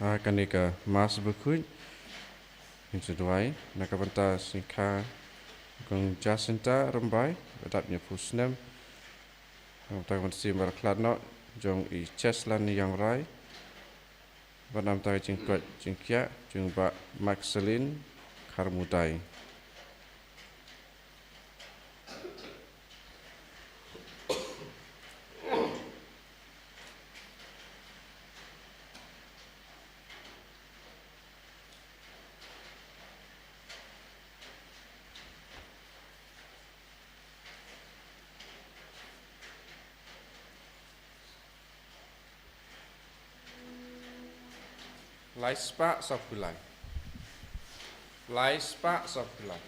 kanika mas berkuit inseduai nakabanta singka kung jacinta rambai adapnya pusnem tak mesti meraklatno jong I cheslan yang rai Vanam tai jingkot jingkia jingba Maxelin Karmudai. Laispa sabulai. Laispa sabulai.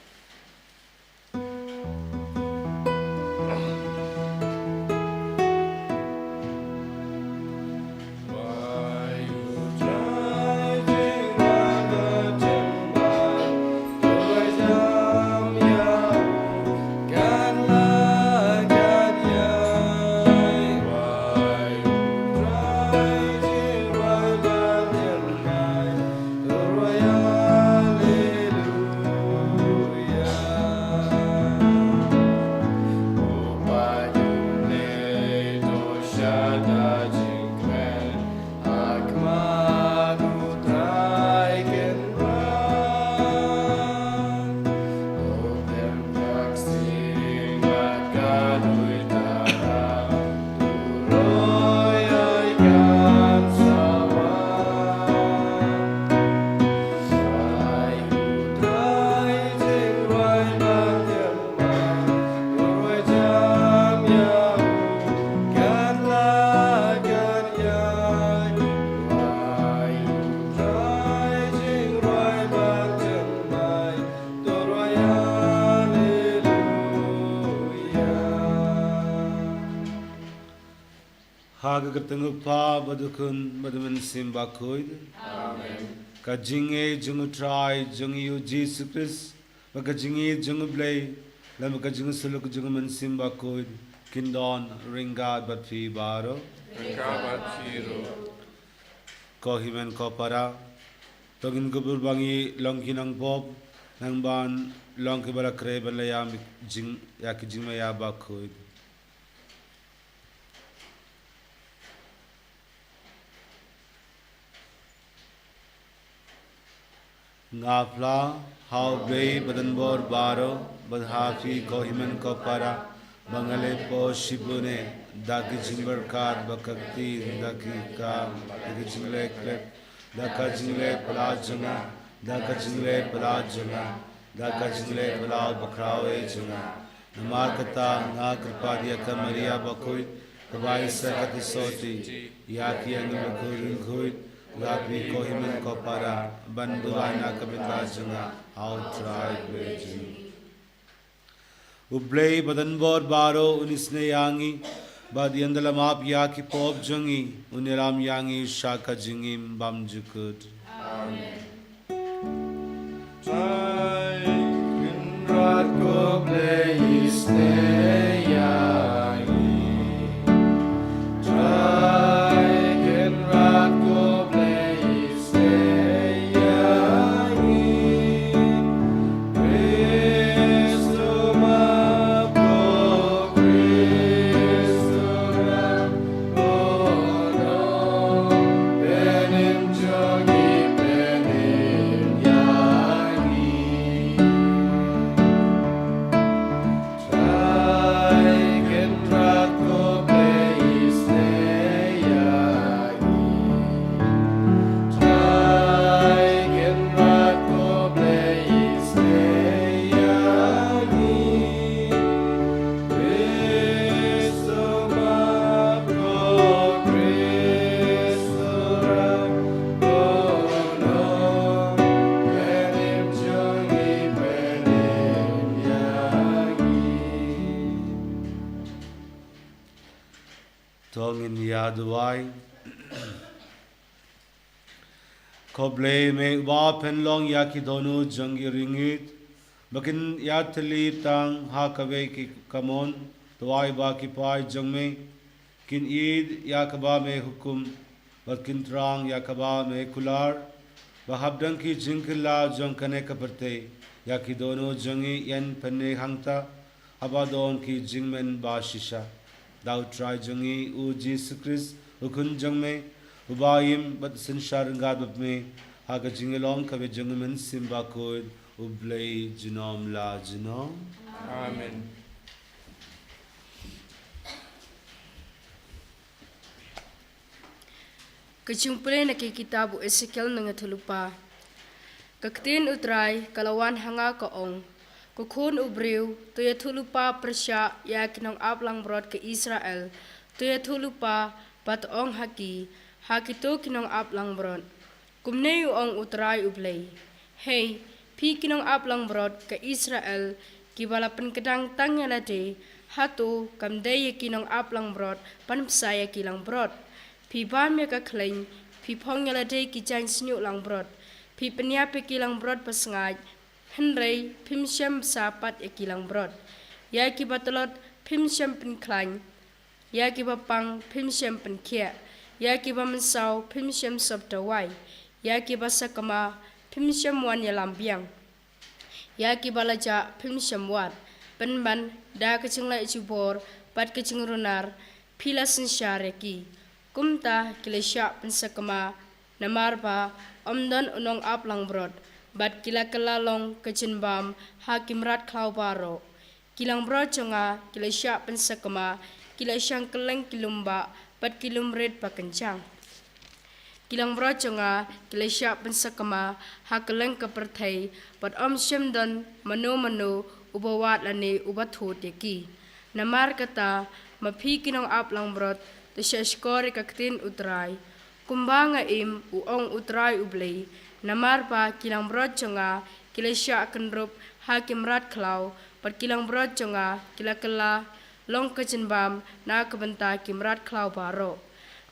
Ketenguk pa badukun badumen simba koid. Amen. Ka jinge jungu try jungu yu Jesus Christ. Baka jinge jungu blay. Lama ka jungu suluk jungu men simba koid. Kindon ringad bat fi baro. Ringad bat firo. Ko himen ko para. Togin gubur bangi longkinang bob. Nang ban longki bala kre bala yam jing yaki jingma ya ba koid. Ngapla how bay badanbor baro badhafi kohimen ko para bangale po shibune daki jingber kar bakakti daki ka daki jingle klep daka jingle palajunga daka jingle palajunga daka jingle palaj bakrawe junga namar kata na kripadiya ka maria bakoi kabai sakati soti yaki angin bakoi Lapi kohimen ko para banduan na kabindajunga outright virgin. Ublay badanbor baro unisne yangi badiandala map yaki pop jungi uniram yangi shaka jingim bamjukut. Amen. Try kinrat ko blay isne yangi. Try kinrat ko Tongin yaduai Koble में वापन लोंग या की दोनों जंगी रिंगित बकिन यातली तांग हा कवे की कमोन तो आई बा की पाई जंग में किन ईद या कबा में हुकुम berkintrang yakaba mekular bahab ki jingkila jong kane kaperte yaki dono jongi yan penne hangta abadon ki jingmen ba shisha dau try jongi u Jesus Christ ukun jongme ubayim bat sanshar ngad me haga jingelong kabe jongmen simba ko ublei jinom la jinom. Amen. Kejumpulan nak kitabu Ezekiel nangatulupa. Kaktin utrai kalawan hanga kaong. Kukun ubriu tuya tulupa persya ya kinong aplang brod ke Israel. Tuya tulupa batong haki tu kinong aplang brod. Kumne ong utrai ublay. Hey, pi kinong aplang brod ke Israel kibalapan kedang tangya lade hatu kamdaya kinong aplang brod panpsaya kilang brod. Pi bam ya ka klein, pi pong ya lade ki jang snyuk lang brod. Pi penyape kilang brod pasngaj, henrei pim syam sapat ya kilang brod. Ya ki batalot pim syam pen klein, ya ki bapang pim syam pen kia, ya ki bamensau pim syam sabdawai, ya ki basakama pim syam wan ya lambiang. Ya ki balaja pim syam wat, penban da kecing lai cubor, pat kecing runar, pila sensyare ki. Kumta kila syak pensakama namarba omdon unong aplang brod bat kila kelalong kejenbam hakim rat klau baro kilang brod jonga kila syak pensakama kila syang keleng kilumba bat kilumred pakencang kilang brod jonga kila syak pensakama hakeleng kepertai bat om syemdon manu ubawat lani ubathut yaki namar kata mapi kinong aplang brod Tesya skori kaktin utrai, kumbanga im uong utrai ublay, namarpa kilang brod jonga, kila syak kenrup hakim rat klau, pat kilang brod jonga, kila kela, long kejenbam, na kebenta kimrat klau baro.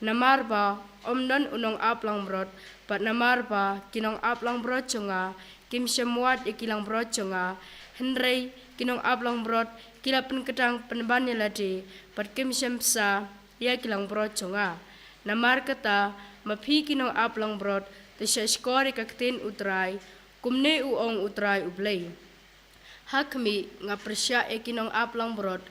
Namarpa omdon unong aplang brod, pat namarpa kinong aplang brod jonga, kim semuat kilang brod jonga, henrei kinong aplang brod, kila penkedang penbanya lade, pat kim semsa, ya kilang brod jonga. Namar kata mapi kinong aplang brod tesya skori kaktin utrai kumne uong utrai ublay. Hakmi nga persya kinong aplang brod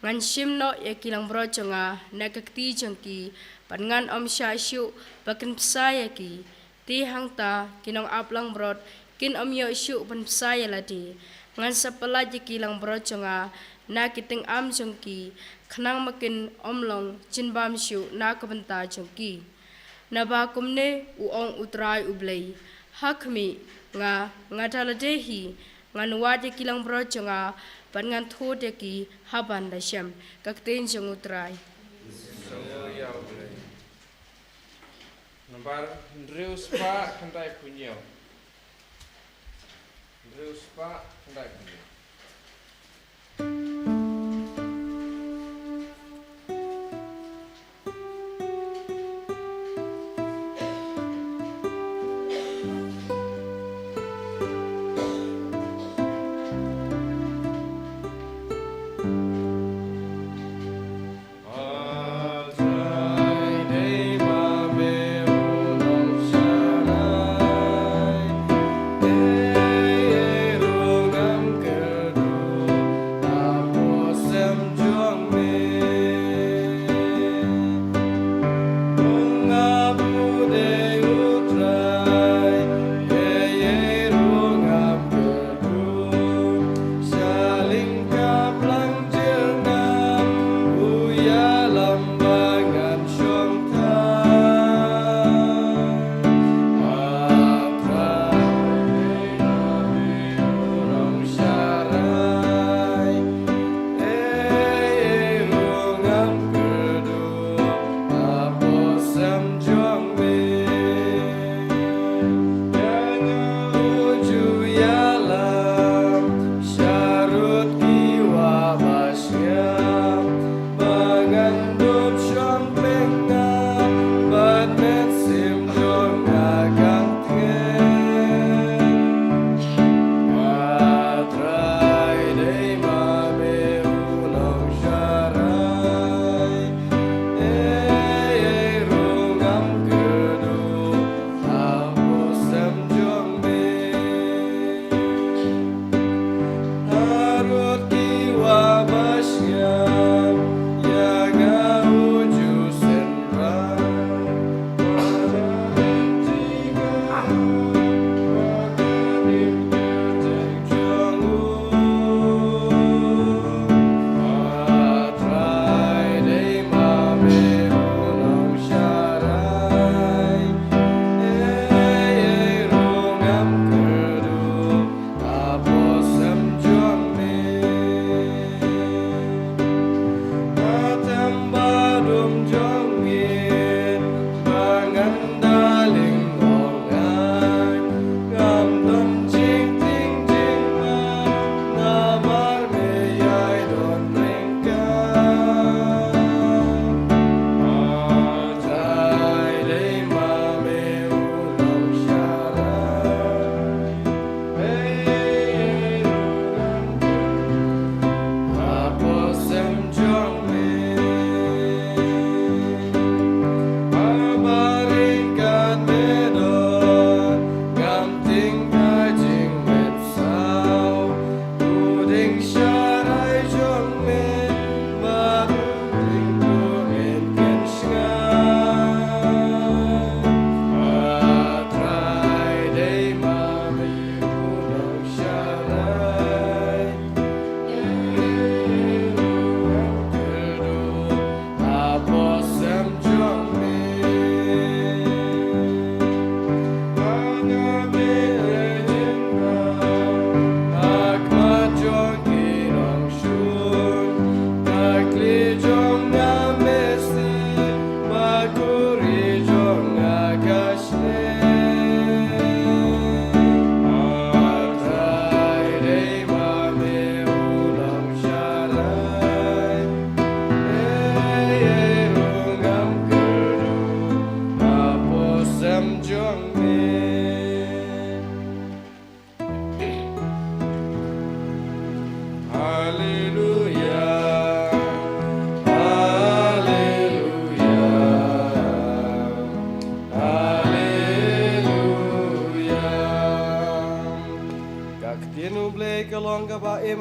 ngan simno ya kilang brod jonga na kakti jongki pan ngan om syasyu bakin psaya ki ti hangta kinong aplang brod kin om yo syu pan psaya ladi ngan sapalaji kilang brod jonga na kiting am jongki khnang makin omlong jinbam syu na kabenta jongki naba kumne uong utrai ublay hakmi nga ngadaladehi ngan wadi kilang brod jonga pan ngan thode ki haban da syam kakten jong utrai Nambar Dreus pa kandai punyo. Dreus pa kandai punyo. Ke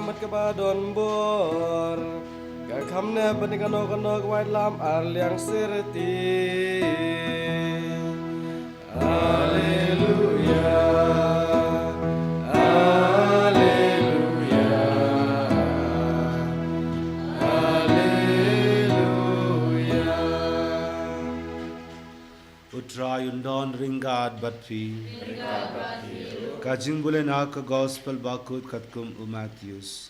Mat kaba don bor ga khamne bani kano wait lam arliang sirti Hallelujah Hallelujah Hallelujah Utra yundon ringad batfi Kajing bulan ka gospel bakut katkum Matthews.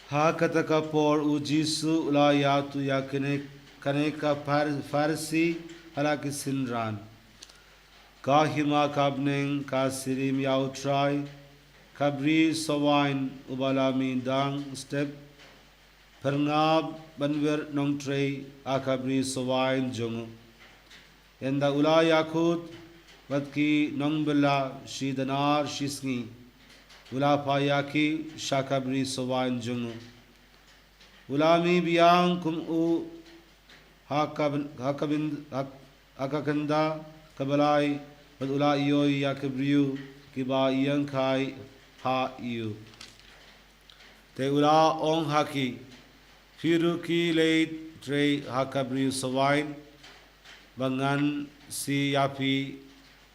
Ha kataka por u Jisu ula yatu ya kane ka Farsi halaki sinran. Ka hima kabneng ka sirim ya utrai kabri sawain ubalami dang step perngab banwer nongtrei akabri sawain jongu. Yanda ula yakut Badki Nongbella Shidanar Shisni Ula Payaki Shakabri Sowain Jungu Ulami Biang Kum U Hakakanda Kabalai Bad Ula Ioi Yakabriu Kiba Yankai Ha Iu Te Ula Ong Haki Firuki Late Tre Hakabriu Sowain Bangan Si Yapi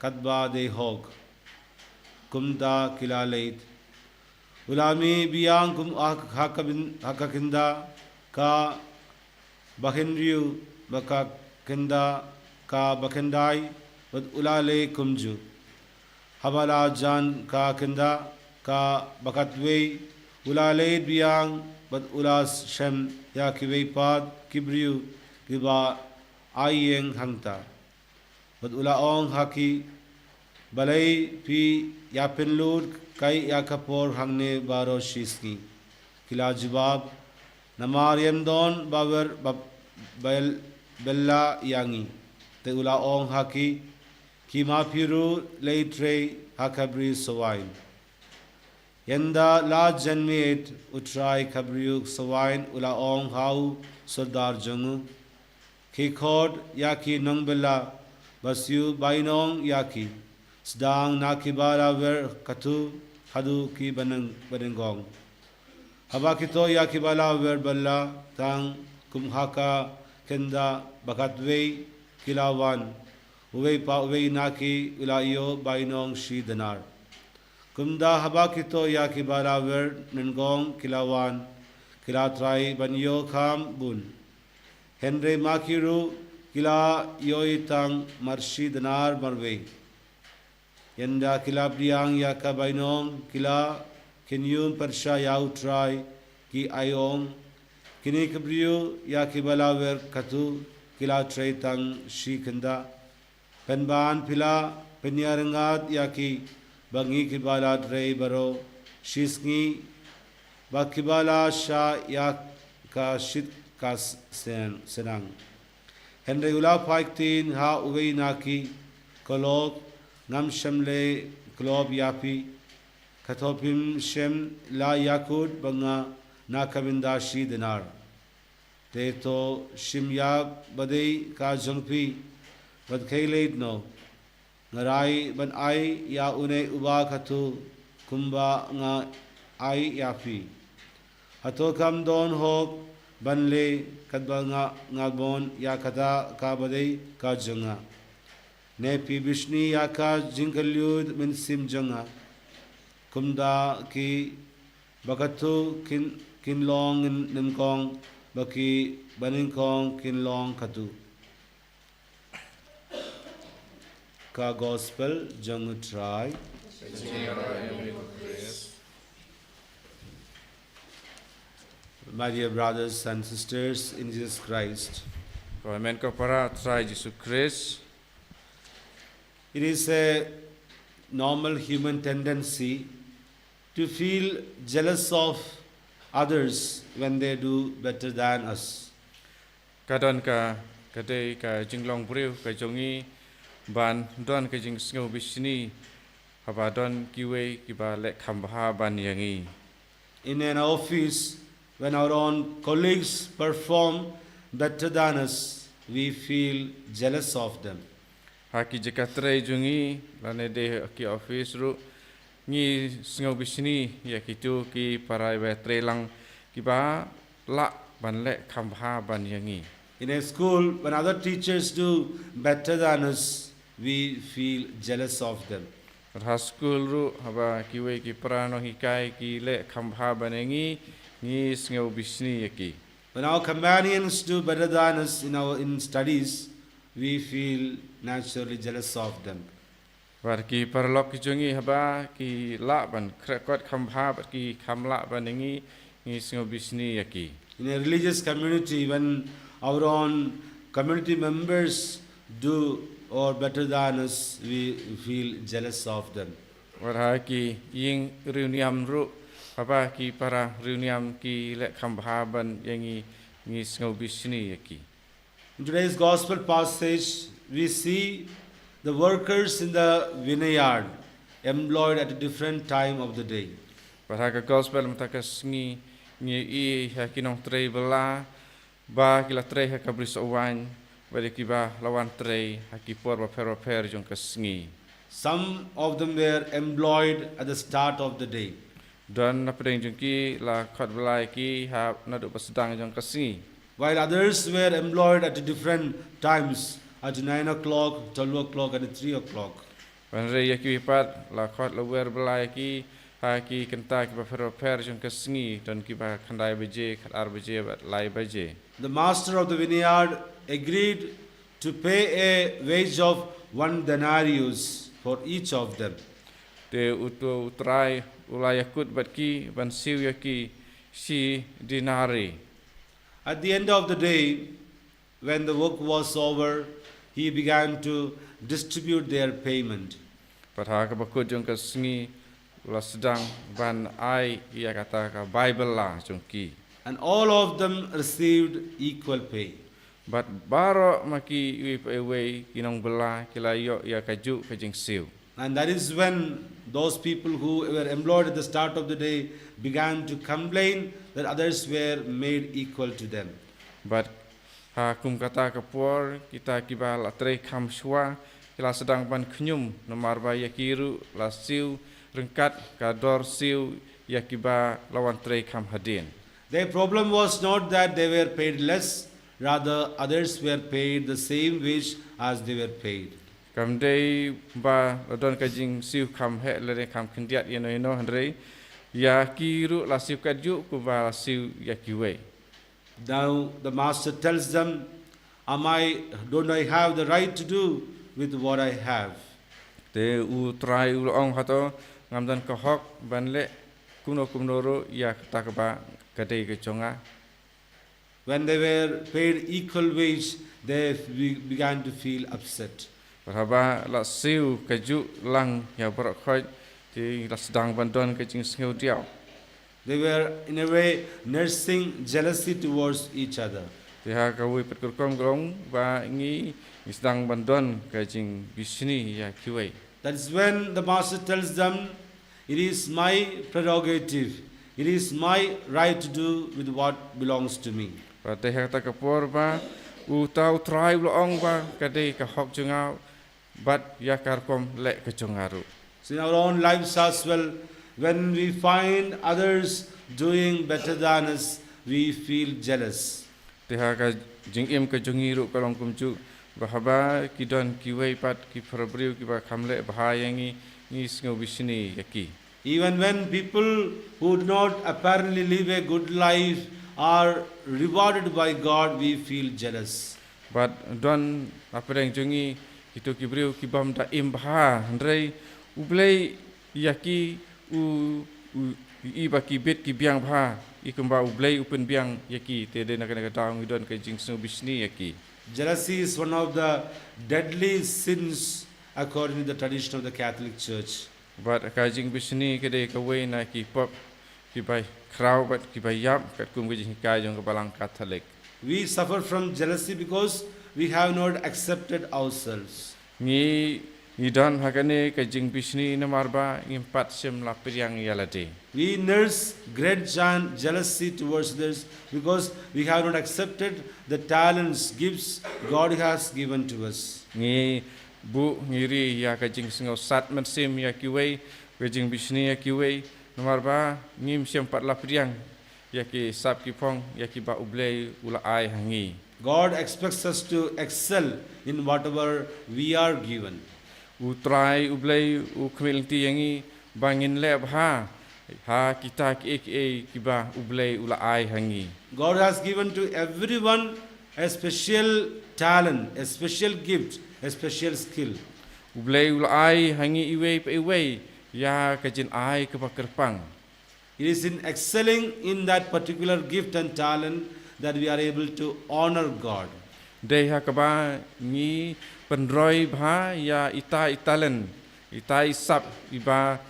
Kadba de Hog Kumda Kilalait Ulami Biang Kum Hakakinda Ka Bahinriu Bakakinda Ka Bakendai Bad Ulale Kumju Habala Jan Ka Kinda Ka Bakatwei Ulale Biang Bad Ulas Shem Yakiwei Pad Kibriu Kiba Ayeng Hangta Bad Ula Ong Haki Balai Pi Yapin Lud Kai Yakapor Hangne Baro Shiski Kila Jibab Namariam Don Bawer Bella Yangi Te Ula Ong Haki Kima Piru Leitre Hakabri Sawain Yenda La Janmeit Utrai Kabriuk Sawain Ula Ong Hau Sardar Jungu Kikod Yaki Nongbella Basyu Bainong Yaki Sedang Nakibara Ver Katu Hadu Ki Banengong Habakito Yakibala Ver Balla Tang Kumhaka Kenda Bakatwei Kilawan Uwei Pa Uwei Naki Ulayo Bainong Shi Danar Kumda Habakito Yakibala Ver Nengong Kilawan Kilatrai Banyo Kam Bun Henry Makiru Kila Yoitang Marshi Danar Marwe Yenda Kila Briang Yaka Bainong Kila Kinyun Persha Yautrai Ki Ayong Kini Kabriu Yakibala Ver Katu Kila Traitang Shikanda Penban Pila Penyarangat Yaki Bangi Kibala Drei Baro Shisngi Bakibala Sha Yaka Shit Kas Senang Henry Ula Paiktin Ha Uwei Naki Kolok Ngam Shemle Klob Yapi Katopim Shem La Yakud Banga Nakabinda Shi Dinar Teto Shimya Badei Ka Jungpi Bad Kailed No Ngarai Ban Ai Ya Une Uba Katu Kumba Nga Ai Yapi Hato Kam Don Hok Banle Kadba Ngabon Yakata Kabadei Ka Junga Nepi Bishni Yaka Jinkalyud Min Sim Junga Kumda Ki Bakatu Kinlong Nimkong baki baningkong kinlong katu. Ka gospel jangu try. My dear brothers and sisters in Jesus Christ, Amen ko para try Jesus Christ. it is a normal human tendency to feel jealous of others when they do better than us. Kadon ka kadai ka jinglong briu ka jongi ban don ka jing sngo bisni haba don kiwe kiba lek khambha ban yangi. In an office, when our own colleagues perform better than us, we feel jealous of them. Haki jekatre jungi lane de ki office ru ngi sngo bisni ya kitu ki parai we trelang kiba la ban lek khambha ban yangi. In a school, when other teachers do better than us, we feel jealous of them. Ha school ru haba kiwe ki prano hikai ki lek khambha ban yangi ngi sngo bisni yaki. When our companions do better than us in studies, we feel naturally jealous of them. War ki parlok ki jungi haba ki la ban krekot khambha ki khamla ban yangi ngi sngo bisni yaki. In a religious community, when our own community members do or better than us, we feel jealous of them. War ha ki ying reuniam ru haba ki para reuniam ki lek khambha ban yangi ngi sngo bisni yaki. In today's gospel passage, we see the workers in the vineyard employed at a different time of the day. War ha ka gospel matakas ngi i ha kinong trei bela ba ki la trei ha ka bris owan bari ki ba lawan trei ha ki por ba per jong ka sngi. Some of them were employed at the start of the day. Dan na pedeng jong ki la khot belai ki ha na du pasedang jong ka sngi. While others were employed at different times, at 9 o'clock, 12 o'clock, and 3 o'clock. Ban re ya ki pat la khot la wer belai ki ha ki kenta ki ba per jong ka sngi dan ki ba khandai beje khatar beje ba lai beje. The master of the vineyard agreed to pay a wage of 1 denarius for each of them. Te utu utrai ulayakut bat ki ban siu ya ki si dinari. At the end of the day, when the work was over, he began to distribute their payment. Patha ka bakut jong ka sngi la sedang ban ai ia kata ka Bible la jong ki. And all of them received equal pay. But baro maki wi away kinong bela kila yo ia kaju ka jing siu. And that is when those people who were employed at the start of the day began to complain that others were made equal to them. But ha kum kata ka por kita kiba la tre kham shwa kila sedang ban knyum nomar ba ya kiru la siu rengkat ka dor siu ya kiba lawan tre kham hadin. Their problem was not that they were paid less, rather others were paid the same wage as they were paid. Kam dei ba don ka jing siu kham he le kham khndiat no handrei ya kiru la siu kadju ku ba la siu ya kiwe. Now the master tells them, don't I have the right to do with what I have? Te u trai u ong hato ngam dan ka hok ban le kuno ro ya ta ka ba ka dei ka chonga. When they were paid equal wage, they began to feel upset. Berhaba la siu kaju lang ya berak khoi ti la sedang ban don ka jing sngiu diao. They were in a way nursing jealousy towards each other. Ti ha ka wi pet kurkom grong ba ngi sedang ban don ka jing bisni ya kiwe. That's when the master tells them, it is my prerogative, it is my right to do with what belongs to me. Ba te ha ta ka por ba u tau trai lo ong ba ka dei ka hok chungau bat ya karkom le ka chungaru. So in our own lives as well, when we find others doing better than us, we feel jealous. Te ha ka jing im ka jungiru ka long kum chu ba haba ki don ki wei pat ki probriu ki ba khamle ba yangi ni sngo bisni yaki. Even when people who do not apparently live a good life are rewarded by God, we feel jealous. But don apa yang jongi itu kibriu kibam da imbha ndrei ublei yaki i baki bet ki biang bha I kemba ublei upen biang yaki te de nak daung idon ke jing snu bisni yaki. Jealousy is one of the deadly sins according to the tradition of the Catholic Church. But ka jing bisni ke de ka we na ki pop ki bai krau bat ki bai yap kat kum ke jing ka jong ke balang Catholic. We suffer from jealousy because we have not accepted ourselves. Ni don hakane ka jing bisni na marba impat sem la priang yalade. We nurse great jealousy towards others because we have not accepted the talents, gifts God has given to us. Ni bu ngiri ya ka jing singo sat man sem ya kiwei ka jing bisni ya kiwei na marba ngim sem pat la priang ya ki sap ki phong ya ki ba ublei ula ai hangi. God expects us to excel in whatever we are given. Utrai ublei u kmelti yangi bangin le bha ha kita ki kiba ublei ula ai hangi. God has given to everyone a special talent, a special gift, a special skill. Ublei ula ai hangi iwei ya kajin ai ke pakerpang. It is in excelling in that particular gift and talent that we are able to honor God. Dei ha kaba ni pendroi bha ya italen isap iba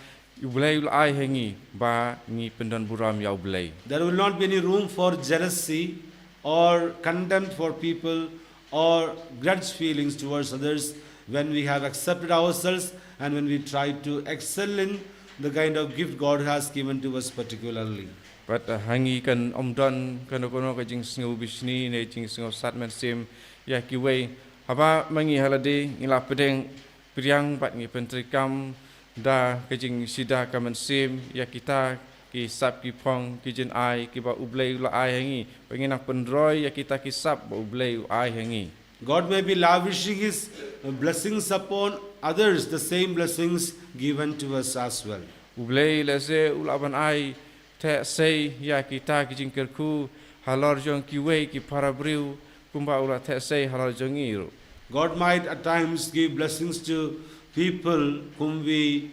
ublei ula ai hangi ba ni pendon buram ya ublei. There will not be any room for jealousy or contempt for people or grudge feelings towards others when we have accepted ourselves and when we try to excel in the kind of gift God has given to us particularly. But hangi kan omdon kono ka jing singo bisni ne jing singo satman sim ya kiwei haba mangi halade ngila pedeng priang pat ngi pentrikam da ka jing sida kaman sim ya kita ki sap ki phong ki jin ai ki ba ublei ula ai hangi penginak pendroi ya kita ki sap ba ublei ai hangi. God may be lavishing His blessings upon others, the same blessings given to us as well. Ublei lese ulaban ai te sei ya kita ki jing kerku halor jong kiwei ki parabriu kumba ula te sei halor jong iru. God might at times give blessings to people whom we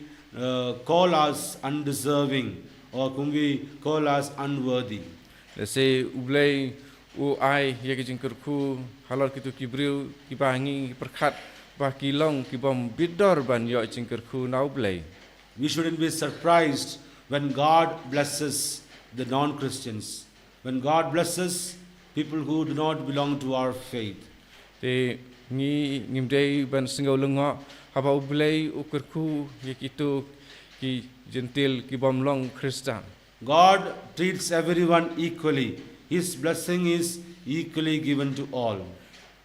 call us undeserving or whom we call us unworthy. Lese ublei u ai ya ki jing kerku halor kitu kibriu ki bangi perkhat ba kilong ki bom bidor ban yo jing kerku na ublei. We shouldn't be surprised when God blesses the non-Christians, when God blesses people who do not belong to our faith. Te ngi ngimdei ban singo lungo haba ublei u kerku ya kitu ki gentil ki bom long Kristen. God treats everyone equally. His blessing is equally given to all.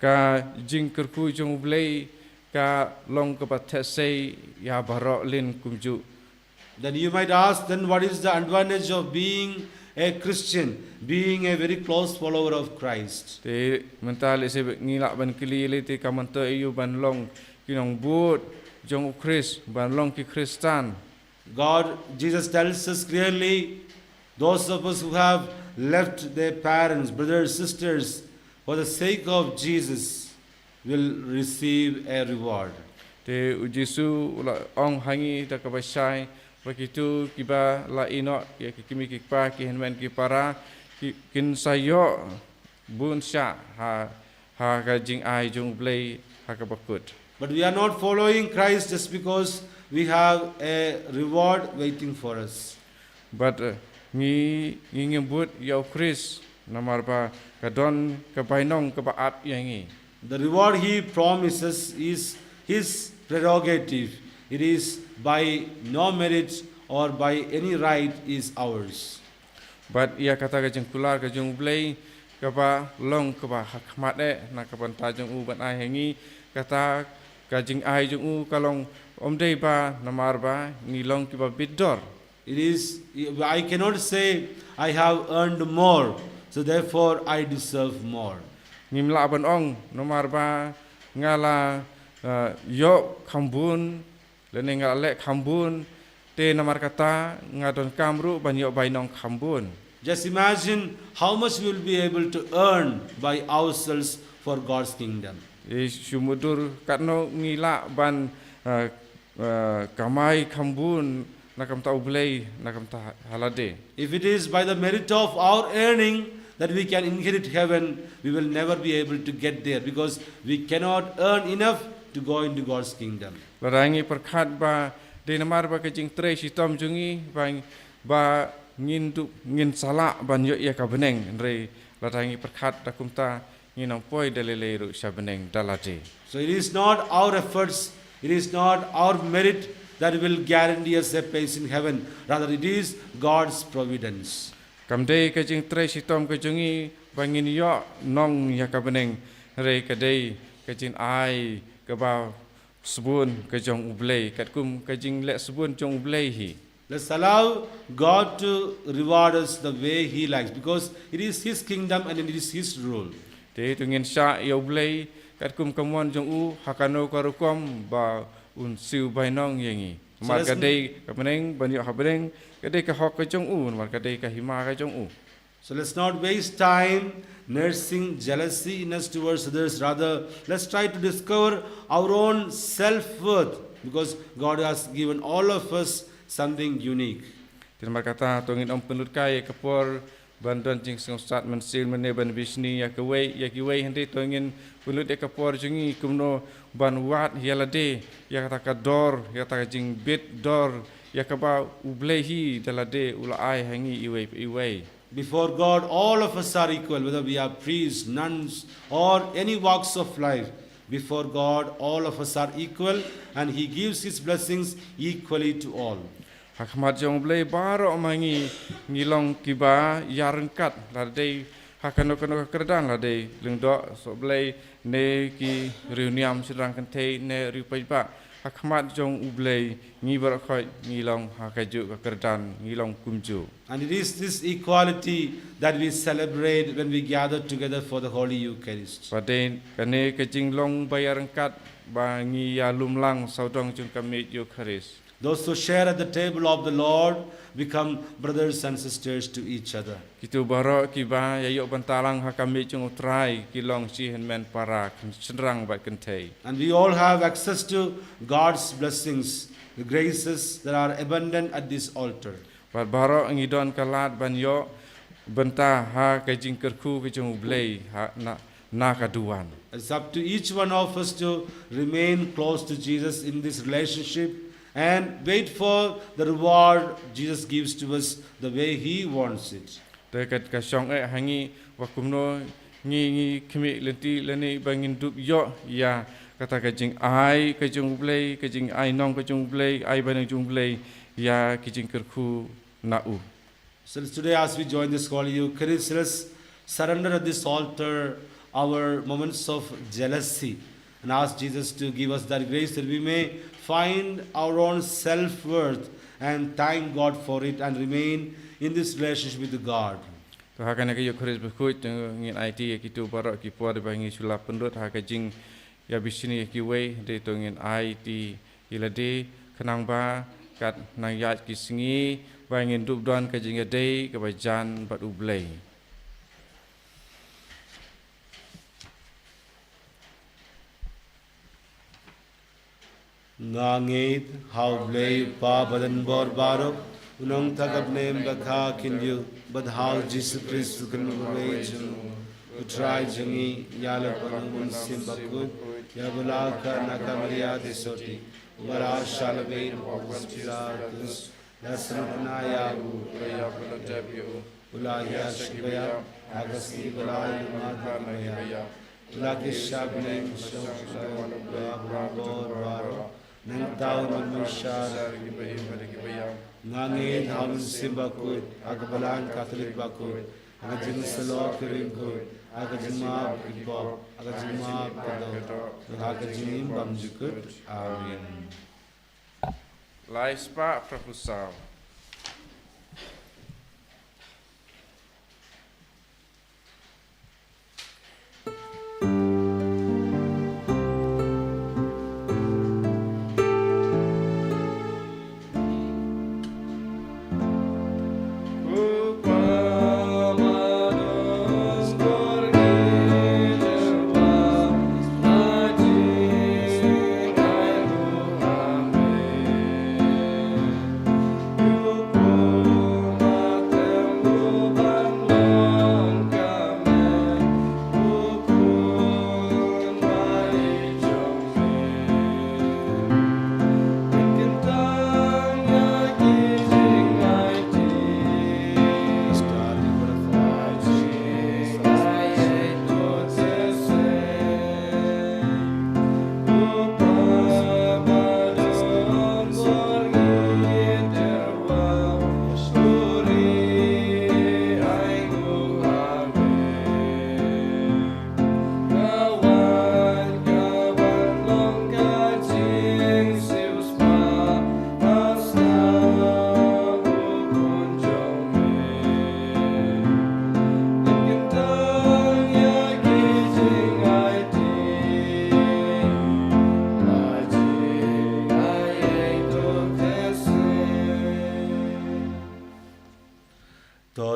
Ka jing kerku jong ublei ka long ka pathesei ya barok lin kumju. Then you might ask, then what is the advantage of being a Christian, being a very close follower of Christ? Te mental se ngilak ban kili le te kamanto ayu ban long kinong but jong Chris ban long ki Kristan. Jesus tells us clearly, those of us who have left their parents, brothers, sisters, for the sake of Jesus, will receive a reward. Te ujisu ula ong hangi ta kabasai begitu kiba la ino ya kimi kikpa ki henman ki para kin sayo bun sha ha ka jing ai jong blei ha ka bakut. But we are not following Christ just because we have a reward waiting for us. But ngi ngembut ya Chris namarba kadon ka bainong ka baap yangi. The reward He promises is His prerogative. It is by no merit or by any right is ours. But ia kata ka jeng kular ka jeng blei ka ba long ka ba hakmat na ka banta jeng u ban ai hangi kata ka jeng ai jeng u kalong omdei ba namarba ngi long ki ba bidor. It is, I cannot say I have earned more, so therefore I deserve more. Ngimla ban ong namarba ngala yo khambun lene ngala le khambun te namar kata ngadon kamru banyo bainong khambun. Just imagine how much we will be able to earn by ourselves for God's kingdom. Sumudur katno ngila ban kamai kambun nakam ta ublei nakam ta halade. If it is by the merit of our earning that we can inherit heaven, we will never be able to get there because we cannot earn enough to go into God's kingdom. Larangi perkhat ba de namar ba kajing tre sitom jungi ba ngin sala ban yo ya ka beneng re larangi perkhat takumta nginong poi dalele ru sabeneng dalate. So it is not our efforts, it is not our merit that will guarantee us a place in heaven. Rather, it is God's providence. Kamdei kajing tre sitom kajungi bangin yo nong ya ka beneng re kadei kajing ai ka ba sebun kajong ublei katkum kajing le sebun jong ublei hi. Let's allow God to reward us the way He likes because it is His kingdom and it is His rule. Te tungin sya ya ublei katkum kamuan jong u hakano karukom ba un siu bainong yengi. Mar kadei ka beneng ban yo ha beneng kadei ka hok kajong u mar kadei ka hima kajong u. So let's not waste time nursing jealousy in us towards others. Rather, let's try to discover our own self-worth because God has given all of us something unique. Terima kata tungin om penut kai kapor bantuan jing sat mensil meneban bisni ya kiwei hendy tungin penut de kapor jungi kumno ban wat hialade ya kata kador ya kata jing bit dor ya kaba ublehi dalade ula ai hangi iwei. Before God, all of us are equal, whether we are priests, nuns, or any walks of life. Before God, all of us are equal, and He gives His blessings equally to all. Hakmat jong blei baro mangi ngilong kiba yarengkat ladei hakano kerdang ladei lengdo so blei ne ki reuniam sedang kentei ne ripaiba hakmat jong ublei ngi barakoi ngilong hakaju kerdan ngilong kumju. And it is this equality that we celebrate when we gather together for the Holy Eucharist. Paden kane kejing long bayarengkat ba ngi ya lumlang saudong jong kami Eucharist. Those who share at the table of the Lord become brothers and sisters to each other. Kitu baro kiba ya yok bantalang hakami jong utrai kilong sihen men para senrang bat kentei. And we all have access to God's blessings, the graces that are abundant at this altar. Bat baro ngidon kalat ban yo benta ha kejing kerku kejong ublei ha na kaduan. It's up to each one of us to remain close to Jesus in this relationship and wait for the reward Jesus gives to us the way He wants it. Dekat kasong hangi wakumno ngi kimi lenti leni bangin dup yo ya kata kejing ai kejong ublei kejing ai nong kejong ublei ai banang jong ublei ya kejing kerku nau. So today as we join this Holy Eucharist, let's surrender at this altar our moments of jealousy and ask Jesus to give us that grace that we may find our own self-worth and thank God for it and remain in this relationship with God. To hakana ke Eucharist berkut ngin IT kitu barok ki puar bangi sulap pendut hakajing ya bisini ki wei de to ngin IT ilade kenang ba kat nang yat ki singi bangin dup don kajing ade ke bajan bat ublei. Ngangit how blay pa badan bor barok unong tagap nem bakha kinyu but how Jesus Christ can away jung utrai jungi yala panung simbakut yabula ka nakamaria desoti wala shalabe piratus nasranaya ulaya palatabyo ulaya shibaya agasi ulaya madhamaya ulakishabne shobha bor baro nang tao manusia ngangin hamun simbakut agabalan Katolik bakut agajing selo kiringkut agajing maaf ibok agajing maaf kado agajing bamjukut. Amin. Lais pa propusal.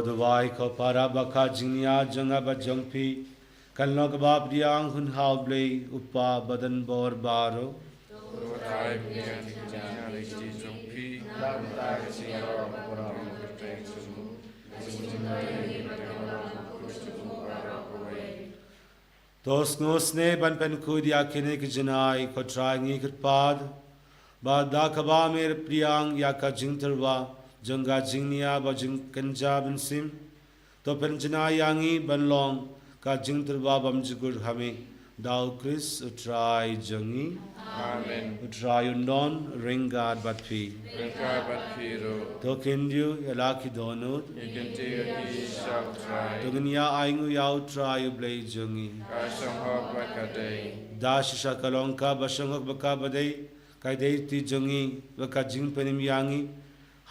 dawai ko para baka jingnia janga ba jongpi kan lok bab diang hun hau blei upa badan bor baro Rotai bukan jana resti jompi dan tak siapa orang berteng semua. Semuanya tos ngosne ban pen kudia kene ke janai ko trangi ket pad ba da ka ba mer priang ya ka jingterwa janga jingnia ba jing kenja bin sim to pen janai yangi ban long ka jingterwa bam jigur hame dau kris utrai jangi Amen. utrai undon ringad batpi Mereka berfiru. to kendu yalaki donut Ikan tiga kisah try. to gnya aingu yau trai blei jangi Kasam hok berkadai. dasha kalongka basangok baka badai kai dei ti jangi baka jing penim yangi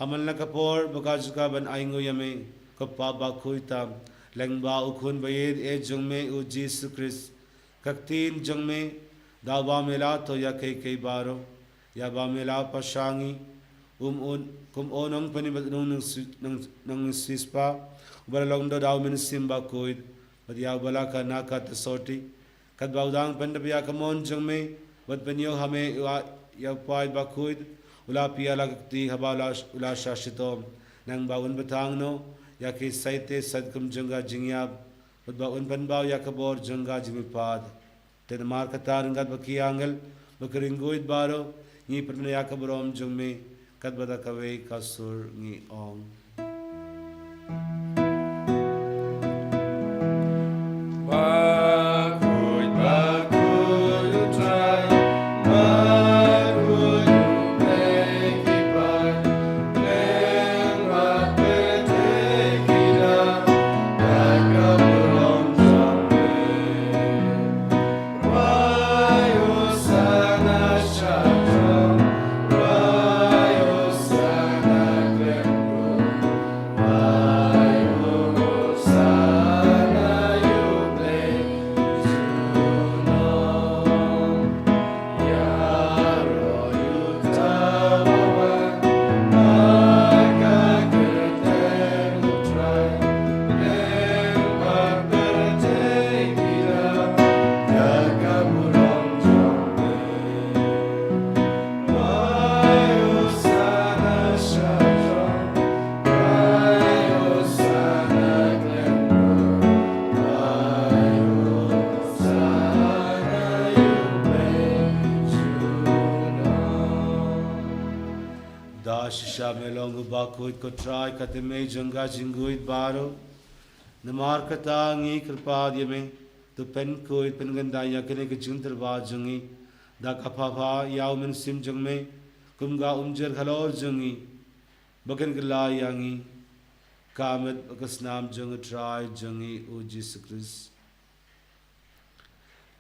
haman la kapor baka juka ban aingu yame ko pa ba khuita lengba ukhun bayed e jungme u Jesus Christ kaktin jungme dawa mela to ya kai baro ya ba mela pashangi kum onong pani badnong nang sispa balalong do daw min simba koid badia bala ka naka tesoti kat baudang pandabya kamon jungme bad penyo hame ya pai ba koid ula pia lagti habala ula shashitom nang baun batang no ya ke saite sadkum janga jingyab bad baun panbaw ya kabor janga jimipad ten mar katar ngat bakiangel bakringoid baro ni perne ya kabrom jungme kat bada kawe kasur ni ong Bakut, bakut utrai, bakut mekipai, lembah bertekida, jaga belum sampai. Wayo sana syatram, wayo sana glembu, wayo sana yuble juno, yaro yutawawan, maka kerten utrai, lembah bertekida, jaga burung jombe. Wayo sana syatram, wayo sana glembu, wayo sana yuble juno. dasha melong bakuit ko try kateme janga jinguit baro namar kata ngi kripa yeme to pen koit pen ganda ya kene ke jinter ba jungi da kapapa yaw men sim jungme kumga umjer khalor jungi bagen gla yangi kamet kasnam jung try jungi o Jesus Christ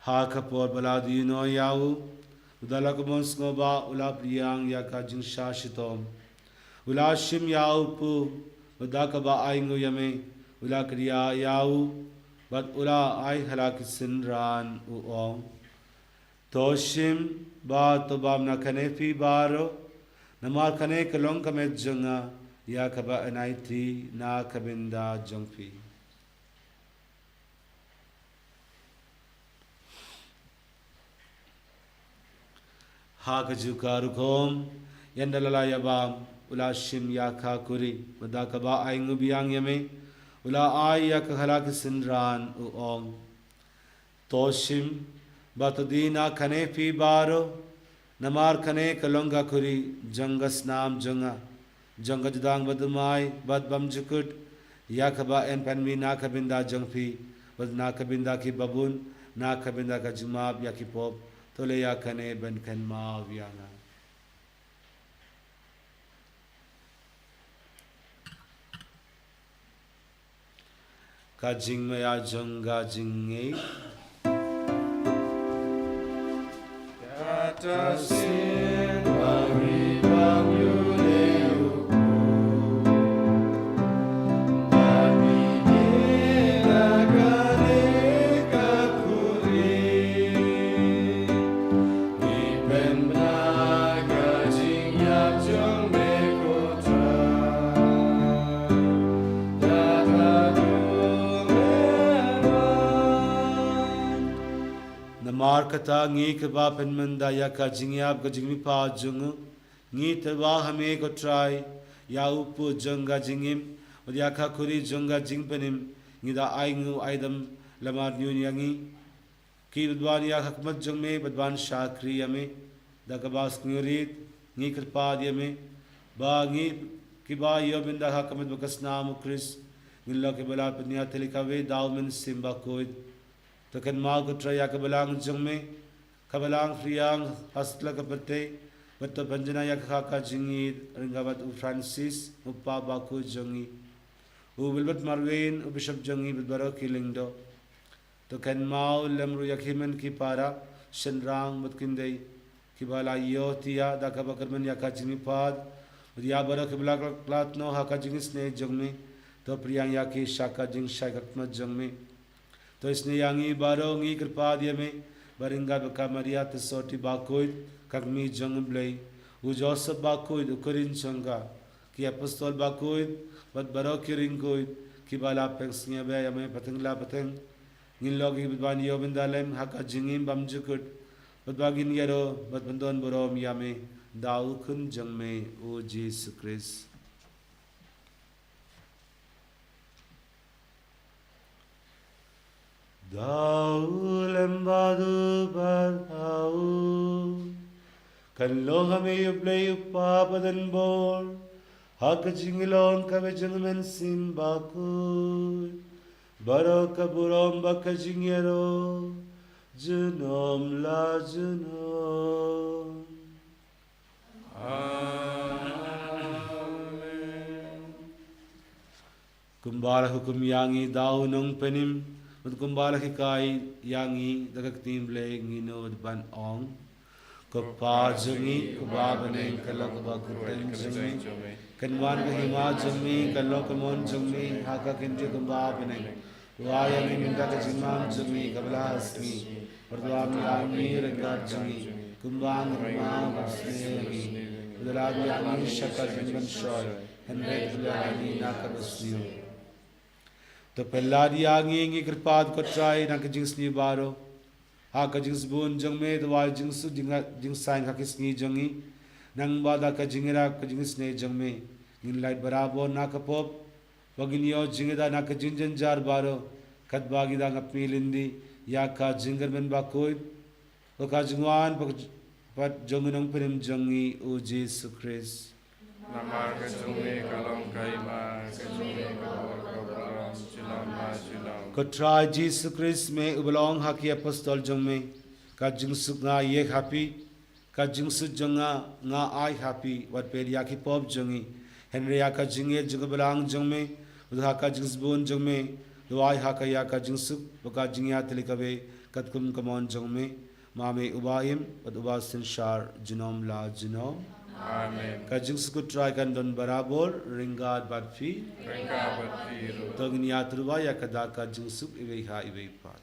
ha kapor baladi no yaw udala ko mons ngo ba ula priang ya ka jing shashitom ula shim yaw pu udaka ba aingu yame ula kriya yaw but ula ai halaki sinran u ong toshim ba to bam na kane pi baro namar kane kalong kamet junga ya ka ba anaiti na kabinda jongpi Hakajukarukom yandalala yabam ula shim yakha kuri madakaba aingu biang yame ula ai yak halak sinran u ong toshim batadina khane pi baro namar khane kalonga kuri jangas nam janga janga judang badumai bad bam jukut yakaba en panmi na kabinda jangpi bad na kabinda ki babun na kabinda ka jumab yakipop tole ya kane ben kan ma viana ka jing ma ya janga jinge Kata sin bari bang yuleu, bagi dina kane kakuri, ipen naga jingyap jong mekotra, Namar kata ngi keba penmenda ya ka jingyap ka jingmi pa jungu ngi terwa hame ko try ya upu jungga jingim ya ka kuri jungga jingpenim ngi da aingu aidam lamar nyunyangi ki badwan ya hakmat jungme badwan shakri yame da kabas ngurit ngi kirpa yame ba ngi kiba yo binda hakamat bakas namu Chris ngilla ke bala pnya telikawe dawmen simba koid तो कन माँ को ट्राया कबलांग जंग में कबलांग फ्रियांग हस्तला कपते बत्तो पंजना या खाका जिंगी रंगावत उ फ्रांसिस उपा बाकू जंगी उ बिलबत मारवेन उ बिशप जंगी बदबरो किलिंगदो तो कन माँ लमरु यखिमन की पारा शनरांग मतकिंदे की बाला योतिया दा कबकरमन या का जिंगी पाद या बरो कबला क्लात नो हाका जिंगी स्ने जंग में तो प्रियांग या की शाका जिंग शाकत्मत जंग में तो इसने यांगी बारो ngi कृपादिया में बरिंगा बका मरिया तसोटी बाकोइद कगमी जंग ब्लई उ जोसफ बाकोइद उकरिन चंगा कि अपस्तोल बाकोइद बद बरो किरिंगकोइद कि बाला पेंसिया बे यमे पतंगला पतंग गिन लोगी बदवान योबिंदालेम हका जिंगिम बमजुकुट बदवागिन यरो बद बंदोन बरोम यामे दाउ खुन जंग में ओ Jesus Christ Dau lembadu bardau kan lo hame yublei uppa badan bol hak jingilon ka bejengmen simbaku baro kaburom baka jingero junom la junom amen kumbara hukum yangi dau nong penim kumbala hikai yangi dagak tim ble ngino ban ong ko pa jungi ko ba baneng kalok ba kuten jungi kanwan ka hima jungi kalok mon jungi haka kinje ko ba baneng waya mi minda ka jimam jungi kabla asmi pardwa mi ami ranga jungi kumbang ma basne gi udala bi ami shaka jingan shoy henre bulani na kabasniyo तो पहला दिया आगे कृपाद को ट्राई ना कि जिंस नहीं बारो हाँ का जिंस बोन जंग में तो वाल जिंस जिंस साइन का किस नहीं जंगी नंग बादा का जिंगरा का जिंस नहीं जंग में इन लाइट बराबर ना का पॉप वगिनियो जिंगदा ना का जिंजन जार बारो कद बागी दा अपनी लिंदी या का जिंगर बन बाकोई तो का जिंगवान पर जंगनंग परिम जंगी ओ Jesus Christ Namar ka jungi kalong kaima ka jungi kalong kabram chilam na chilam को ट्राई जीसस क्रिस्ट में उबलोंग हाकी अपस्तल जंग में का जिंसु nga ye happy ka jingsu janga nga ai happy wat peria ki pop jangi henria ka jinge jingbalang jangmeudha ka jingsbon jangme duai ha ka ya ka jingsu ka jingya telikabe katkum kamon jangme mame ubaim pad ubasin shar jinom la jinom Amen ka jingsu ku try kan don barabor ringad bat fi Ringa batiro togniya turwa ya kada ka jingsu ibe ha ibe pat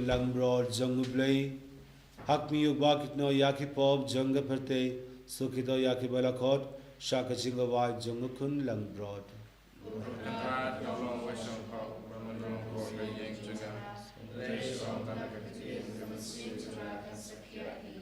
lang broad jang blay hak mi yu bakit no yaki pop jang pharte sukhito yaki balakot shaka chinga wa jang kun lang broad Rat kalong wesong kau Ramadong ko ka yeng jaga Lesh on ka nakatin Kamasin tura ka sakya i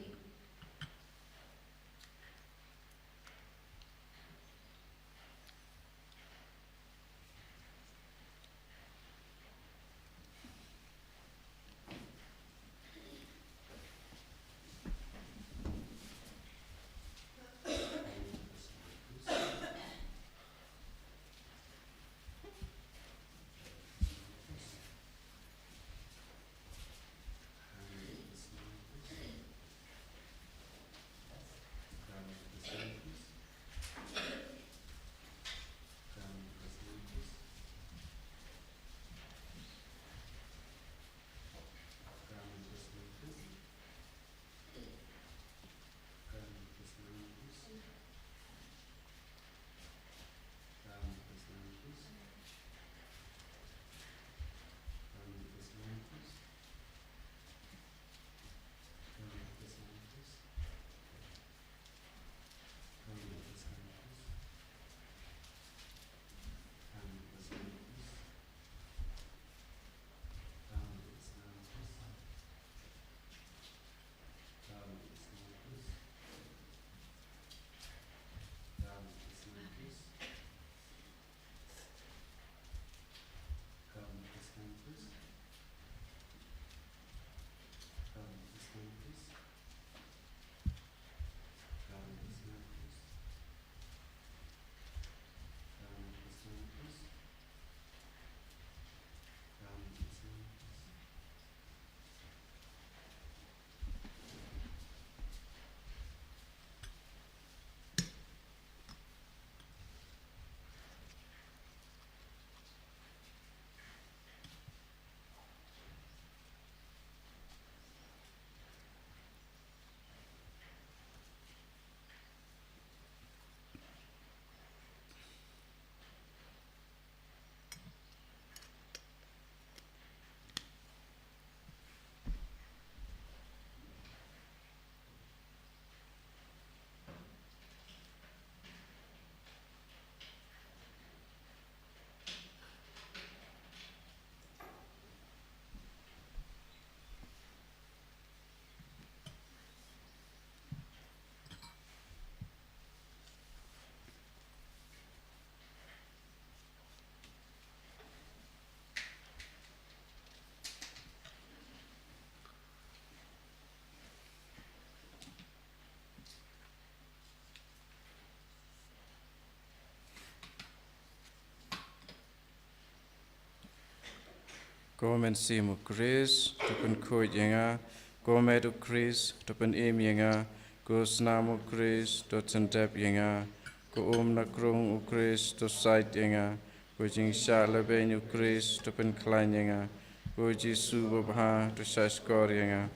Komen simu Chris, tupen kuit yenga, komedu Chris, tupen yenga, ko snamu Chris, doten dep yenga, ko na krung u Chris, to site yenga, ko jing sha leben u Chris, tupen klein yenga, ko jisu babha, to shaskor yenga,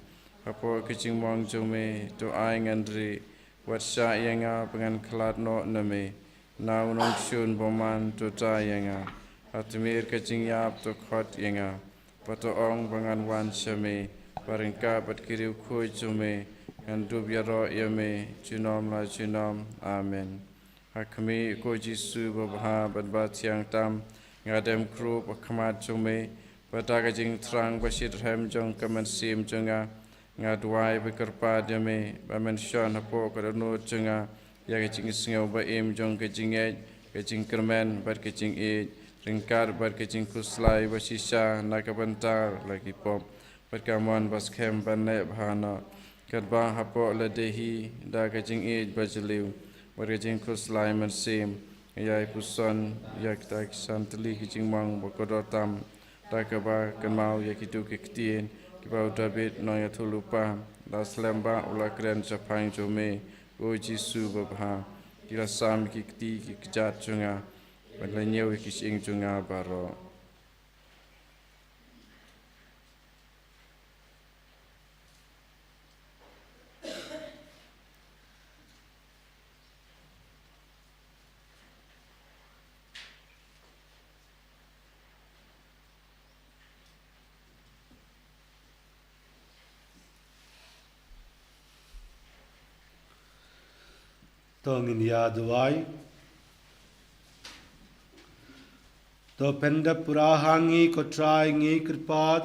hapo kicing mong jome, to aing andri, wat sha yenga, pengan kelat no name, na unong shun boman, to ta yenga, hatimir kicing yap, to khot yenga, pato ong bangan wan shame paringka bat kiriu khoi chume ngan dub yaro yame chinom la chinom amen hakmi ko jisu babha bat ba thiang tam ngadem kru pakhamat chume pata ka jing thrang basit hem jong kaman sim chunga ngadwai bekerpa yame bamen shon hapo ka no chunga ya ka jing sngau ba em jong ka jing e ka jing kermen bat ka jing e ringkar berkecing kuslai bersisa nak bentar lagi pop perkaman baskem banai bahana kerba hapok ledehi da kecing ej bajeliu berkecing kuslai mersim yai puson yak tak santli kecing mang bokodotam da keba kenmau yak itu kektien kibau David noya thulupa da slemba ula kren sapang jome o Jisu babha kira sam kikti kikjat chunga Badlanya wikis ing chunga baro. Tongin ya duai. To penda purahangi ko try ngi kripad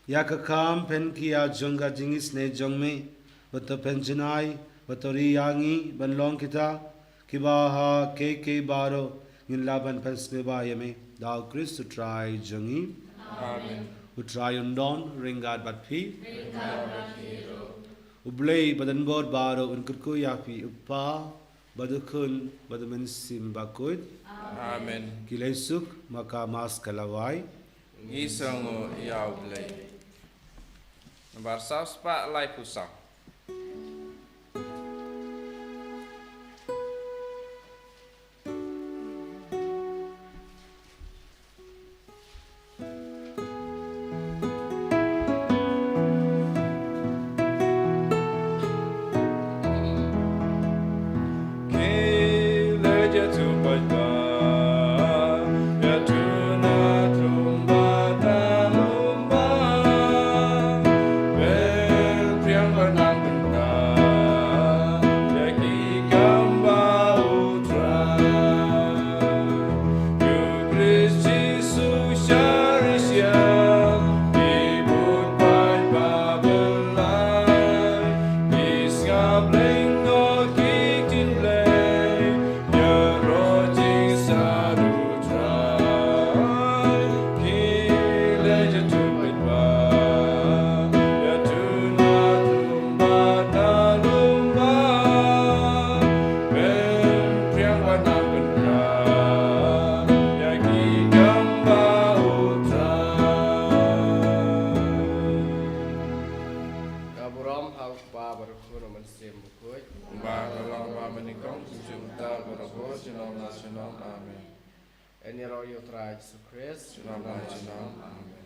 ya ka kam pen kia jonga jingis ne jongme bato penjinai batori yangi ban long kita kibaha ke baro ngin laban pensne ba yame dao Christ to try jongi Amen. Utray undon ringad batpi ublei badan bor baro unkutku yapi upa badukun badamen sim bakut Amen. Kilaisuk maka mas kalawai Ngisongo yau blai. Nomor saus pak lai pusang. Any royal tribes of Christ, Amen.